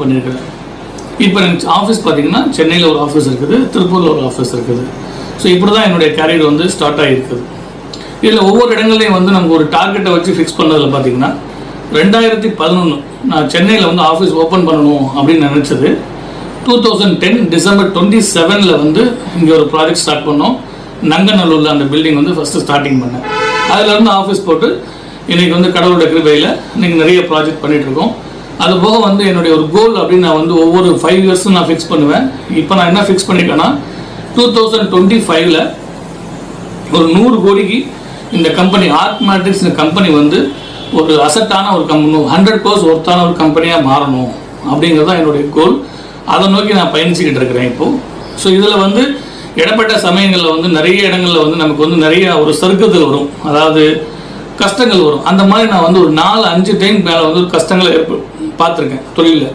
பண்ணியிருக்கிறேன். இப்போ எனக்கு ஆஃபீஸ் பார்த்தீங்கன்னா சென்னையில் ஒரு ஆஃபீஸ் இருக்குது, திருப்பூரில் ஒரு ஆஃபீஸ் இருக்குது. ஸோ இப்படி தான் என்னுடைய கேரியர் வந்து ஸ்டார்ட் ஆகிருக்குது. இதில் ஒவ்வொரு இடங்கள்லையும் வந்து நமக்கு ஒரு டார்கெட்டை வச்சு ஃபிக்ஸ் பண்ணதில் பார்த்தீங்கன்னா 2011 நான் சென்னையில் வந்து ஆஃபீஸ் ஓப்பன் பண்ணணும் அப்படின்னு நினச்சது. 2010 டிசம்பர் 27 வந்து இங்கே ஒரு ப்ராஜெக்ட் ஸ்டார்ட் பண்ணோம். நங்கநல்லூரில் அந்த பில்டிங் வந்து ஃபஸ்ட்டு ஸ்டார்டிங் பண்ணேன். அதிலேருந்து ஆஃபீஸ் போட்டு இன்றைக்கி வந்து கடவுளோட கிருபையில் இன்றைக்கி நிறைய ப்ராஜெக்ட் பண்ணிகிட்ருக்கோம். அது போக வந்து என்னுடைய ஒரு கோல் அப்படின்னு நான் வந்து ஒவ்வொரு 5 இயர்ஸும் நான் ஃபிக்ஸ் பண்ணுவேன். இப்போ நான் என்ன ஃபிக்ஸ் பண்ணிட்டேன்னா 2025 ஒரு 100 கோடிக்கு இந்த கம்பெனி ஆர்க்மேட்ரிக்ஸ் இந்த கம்பெனி வந்து ஒரு அசட்டான ஒரு கம்பெனி 100 கோர்ஸ் ஒர்த்தான ஒரு கம்பெனியாக மாறணும் அப்படிங்கிறது தான் என்னுடைய கோல். அதை நோக்கி நான் பயணிச்சுக்கிட்டு இருக்கிறேன் இப்போது. ஸோ இதில் வந்து இடப்பட்ட சமயங்களில் வந்து நிறைய இடங்களில் வந்து நமக்கு வந்து நிறைய ஒரு சறுக்குதல் வரும், அதாவது கஷ்டங்கள் வரும். அந்த மாதிரி நான் வந்து ஒரு 4-5 டைம் மேலே வந்து கஷ்டங்களை பார்த்துருக்கேன் தொழிலில்.